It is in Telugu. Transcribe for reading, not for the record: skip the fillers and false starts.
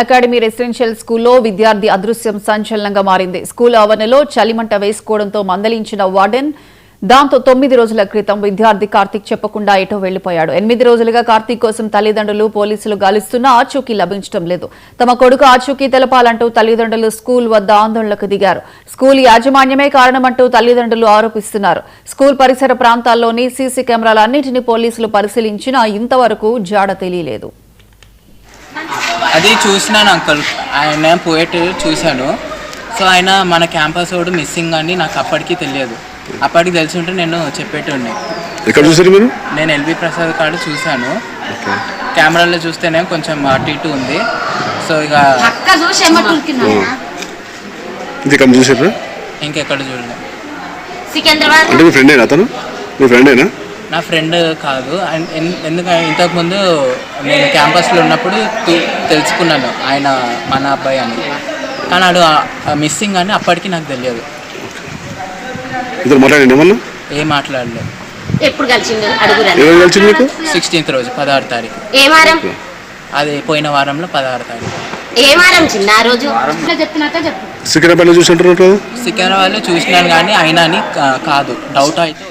అకాడమీ రెసిడెన్షియల్ స్కూల్లో విద్యార్థి అదృశ్యం సంచలనంగా మారింది. స్కూల్ ఆవరణలో చలిమంట వేసుకోవడంతో మందలించిన వార్డెన్ దాంతో 9 రోజుల క్రితం విద్యార్థి కార్తీక్ చెప్పకుండా ఎటో వెళ్లిపోయాడు. 8 రోజులుగా కార్తీక్ కోసం తల్లిదండ్రులు పోలీసులు గాలిస్తున్నా ఆచూకీ లభించడం లేదు. తమ కొడుకు ఆచూకీ తెలపాలంటూ తల్లిదండ్రులు స్కూల్ వద్ద ఆందోళనకు దిగారు. స్కూల్ యాజమాన్యమే కారణమంటూ తల్లిదండ్రులు ఆరోపిస్తున్నారు. స్కూల్ పరిసర ప్రాంతాల్లోని సీసీ కెమెరాలన్నింటినీ పోలీసులు పరిశీలించినా ఇంతవరకు జాడ తెలియలేదు. అది చూసినాను అంకుల్, ఆయన పోయేట్టు చూశాను. సో ఆయన మన క్యాంపస్ వాడు మిస్సింగ్ అని నాకు అప్పటికి తెలియదు. అప్పటికి తెలిసి ఉంటే నేను చెప్పేటండి. ఎక్కడ చూసారు మీరు? నేను ఎల్వి ప్రసాద్ కాడ చూశాను. కెమెరాలో చూస్తేనే కొంచెం అటు ఇటు ఉంది. సో ఇక ఇంకెక్కడ చూడలేదు. అంటే మీ ఫ్రెండేనా అతను? మీ ఫ్రెండేనా? నా ఫ్రెండ్ కాదు. ఎందుకంటే ఇంతకుముందు నేను క్యాంపస్లో ఉన్నప్పుడు తెలుసుకున్నాను ఆయన మన అబ్బాయి అని. కానీ ఆడు మిస్సింగ్ అని అప్పటికి నాకు తెలియదు. ఏం మాట్లాడలేదు. ఎప్పుడు కలిసింది అడుగురా? 16th రోజు 16వ తారీఖు. ఏ వారం? అది పోయిన వారంలో 16వ తారీఖు. ఏ వారం చిన్న ఆ రోజు? సికింద్రాబాద్లో చూసినాను కానీ అయినా అని కాదు, డౌట్ అయితే